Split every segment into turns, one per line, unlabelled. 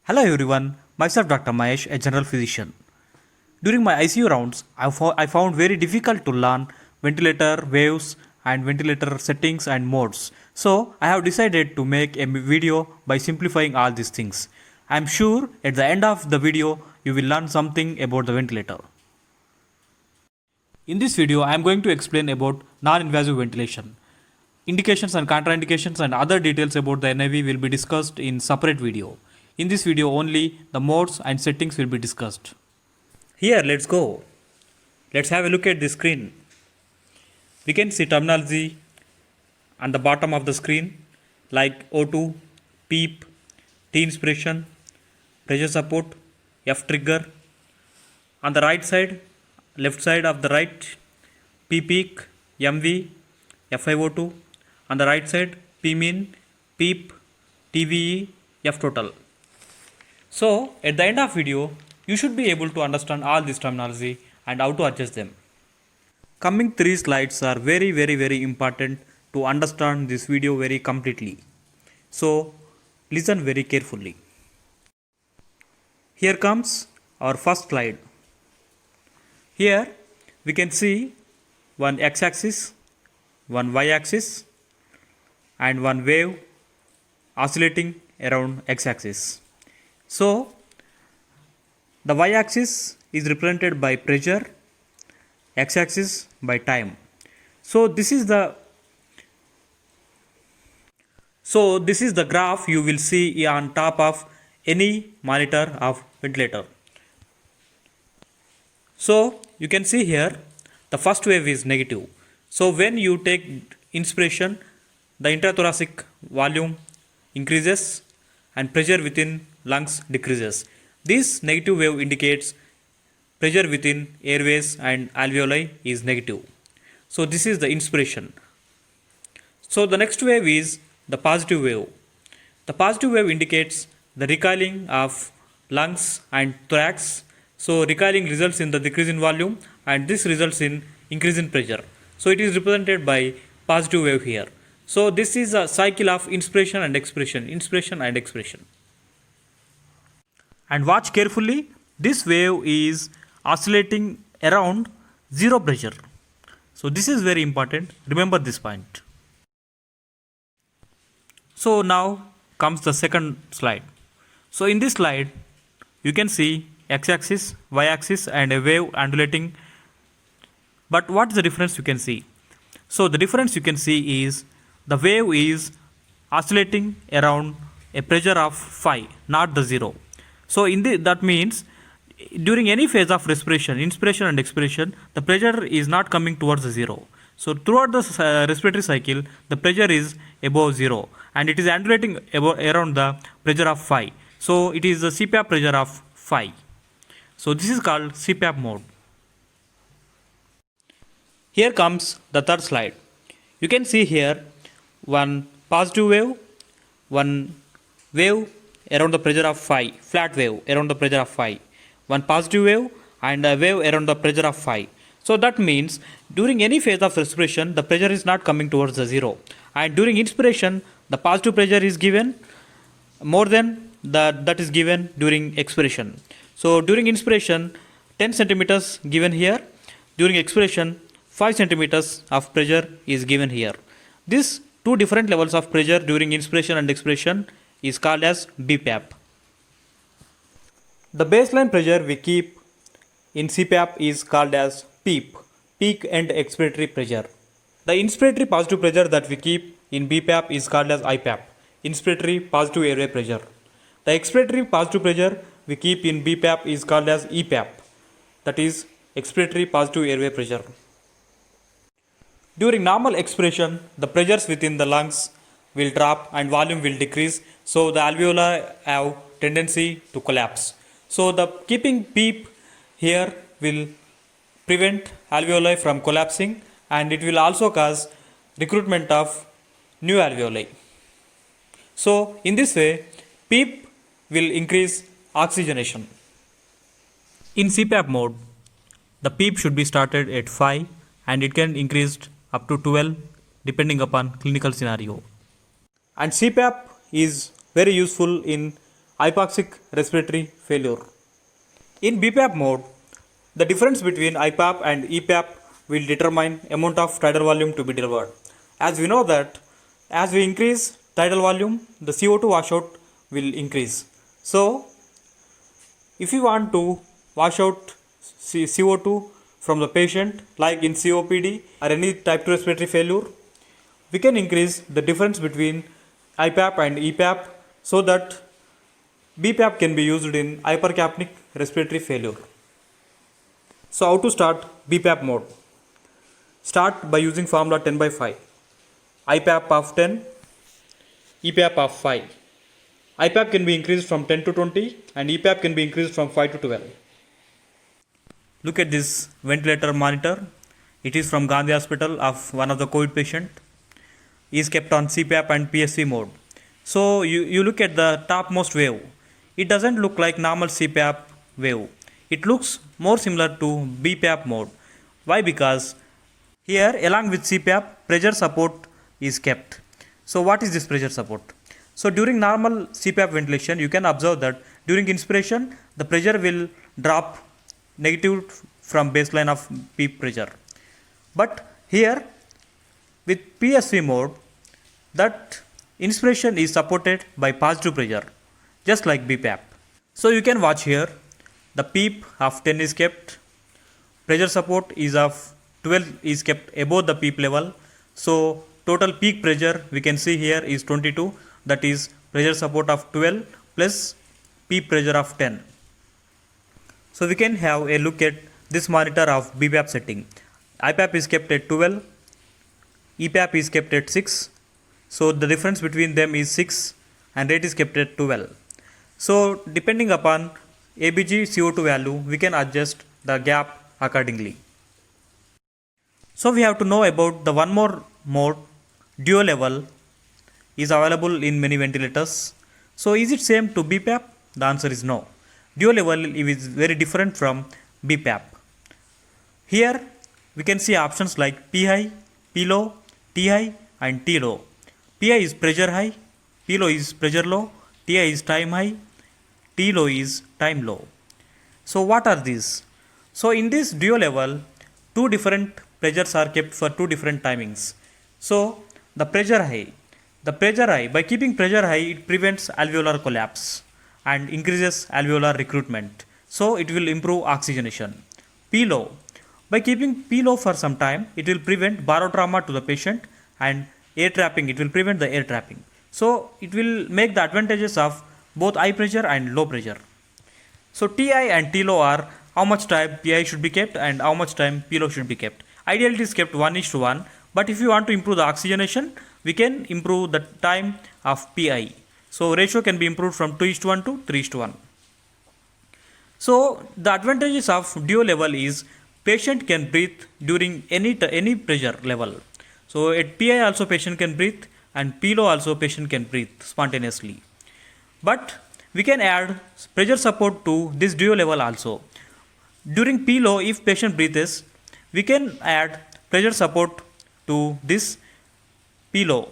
Hello everyone, myself Dr. Mahesh, a general physician. During my ICU rounds, I found very difficult to learn ventilator waves and ventilator settings and modes. So I have decided to make a video by simplifying all these things. I am sure at the end of the video you will learn something about the ventilator. In this video, I am going to explain about non-invasive ventilation. Indications and contraindications and other details about the NIV will be discussed in separate video. In this video only, the modes and settings will be discussed. Here, let's go. Let's have a look at the screen. We can see terminology on the bottom of the screen like O2, PEEP, T inspiration, pressure support, F trigger. On the right side, left side of the right, P peak, MV, FiO2. On the right side, P mean, PEEP, TVE, F total. So at the end of video, you should be able to understand all this terminology and how to adjust them. Coming 3 slides are very important to understand this video very completely. So listen very carefully. Here comes our first slide. Here we can see one x-axis, one y-axis and one wave oscillating around x-axis. So the y-axis is represented by pressure, x-axis by time. So this is the graph you will see on top of any monitor of ventilator. So you can see here the first wave is negative. So when you take inspiration, the intrathoracic volume increases and pressure within lungs decreases. This negative wave indicates pressure within airways and alveoli is negative. So this is the inspiration. So the next wave is the positive wave. The positive wave indicates the recoiling of lungs and thorax. So recoiling results in the decrease in volume and this results in increase in pressure. So it is represented by positive wave here. So this is a cycle of inspiration and expiration, inspiration and expiration. And watch carefully, this wave is oscillating around zero pressure. So this is very important, remember this point. So now comes the second slide. So in this slide, you can see x-axis, y-axis and a wave undulating. But what is the difference you can see? So the difference you can see is the wave is oscillating around a pressure of phi, not the zero. So that means during any phase of respiration, inspiration and expiration, the pressure is not coming towards the zero. So throughout the respiratory cycle, the pressure is above zero and it is undulating around the pressure of phi. So it is the CPAP pressure of phi. So this is called CPAP mode. Here comes the third slide. You can see here one positive wave, one wave around the pressure of phi, flat wave around the pressure of phi, one positive wave and a wave around the pressure of phi. So that means during any phase of respiration, the pressure is not coming towards the zero. And during inspiration, the positive pressure is given more than that is given during expiration. So during inspiration, 10 centimeters given here. During expiration, 5 centimeters of pressure is given here. These two different levels of pressure during inspiration and expiration is called as BPAP. The baseline pressure we keep in CPAP is called as PEEP, peak and expiratory pressure. The inspiratory positive pressure that we keep in BPAP is called as IPAP, inspiratory positive airway pressure. The expiratory positive pressure we keep in BPAP is called as EPAP, that is expiratory positive airway pressure. During normal expiration, the pressures within the lungs will drop and volume will decrease, so the alveoli have tendency to collapse. So the keeping PEEP here will prevent alveoli from collapsing and it will also cause recruitment of new alveoli. So in this way, PEEP will increase oxygenation. In CPAP mode, the PEEP should be started at 5 and it can increase up to 12 depending upon clinical scenario. And CPAP is very useful in hypoxic respiratory failure. In BPAP mode, the difference between IPAP and EPAP will determine amount of tidal volume to be delivered. As we know that as we increase tidal volume, the CO2 washout will increase. So, if you want to wash out CO2 from the patient, like in COPD or any type 2 respiratory failure, we can increase the difference between IPAP and EPAP so that BPAP can be used in hypercapnic respiratory failure. So how to start BPAP mode? Start by using formula 10 by 5. IPAP of 10, EPAP of 5. IPAP can be increased from 10 to 20 and EPAP can be increased from 5 to 12. Look at this ventilator monitor. It is from Gandhi Hospital of one of the COVID patient. He is kept on CPAP and PSV mode. So you look at the topmost wave. It doesn't look like normal CPAP wave. It looks more similar to BPAP mode. Why? Because here along with CPAP, pressure support is kept. So what is this pressure support? So during normal CPAP ventilation, you can observe that during inspiration, the pressure will drop negative from baseline of peak pressure. But here with PSV mode, that inspiration is supported by positive pressure, just like BPAP. So you can watch here, the PEEP of 10 is kept, pressure support is of 12 is kept above the PEEP level. So total peak pressure we can see here is 22, that is pressure support of 12 plus PEEP pressure of 10. So we can have a look at this monitor of BPAP setting. IPAP is kept at 12, EPAP is kept at 6. So the difference between them is 6 and rate is kept at 12. So depending upon ABG CO2 value, we can adjust the gap accordingly. So we have to know about the one more mode, dual level, is available in many ventilators. So is it same to BPAP? The answer is no. Dual level is very different from BPAP. Here we can see options like P high, P low, T high and T low. P high is pressure high, P low is pressure low, T high is time high, T low is time low. So what are these? So in this dual level, two different pressures are kept for two different timings. So the pressure high, by keeping pressure high, it prevents alveolar collapse and increases alveolar recruitment. So it will improve oxygenation. P low, by keeping P low for some time, it will prevent barotrauma to the patient and air trapping, it will prevent the air trapping. So it will make the advantages of both high pressure and low pressure. So Ti and T low are how much time Pi should be kept and how much time P low should be kept. Ideally it is kept 1:1, but if you want to improve the oxygenation, we can improve the time of Pi. So ratio can be improved from 2:1 to 3:1. So the advantages of dual level is patient can breathe during any pressure level. So at Pi also patient can breathe and P low also patient can breathe spontaneously. But we can add pressure support to this dual level also. During P low, if patient breathes, we can add pressure support to this P low.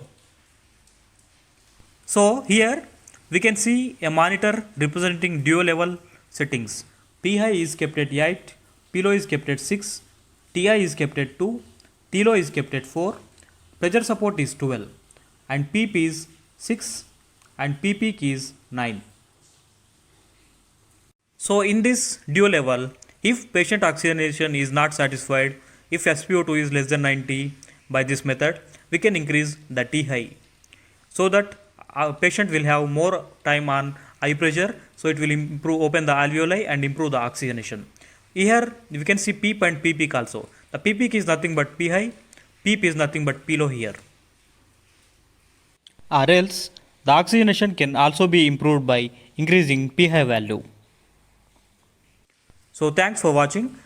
So here we can see a monitor representing dual level settings. P high is kept at 8, P low is kept at 6, Ti is kept at 2, T low is kept at 4, pressure support is 12 and PEEP is 6 and P peak is 9. So in this dual level, if patient oxygenation is not satisfied, if SpO2 is less than 90 by this method, we can increase the T high so that our patient will have more time on high pressure, so it will open the alveoli and improve the oxygenation. Here we can see PEEP and P peak also. The P peak is nothing but P high, PEEP is nothing but P low here. Or else the oxygenation can also be improved by increasing P high value. So thanks for watching.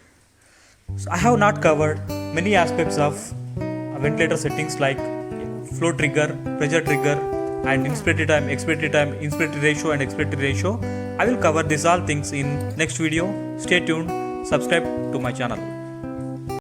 So I have not covered many aspects of ventilator settings like flow trigger, pressure trigger and inspiratory time, expiratory time, inspiratory ratio and expiratory ratio. I will cover these all things in next video. Stay tuned, subscribe to my channel.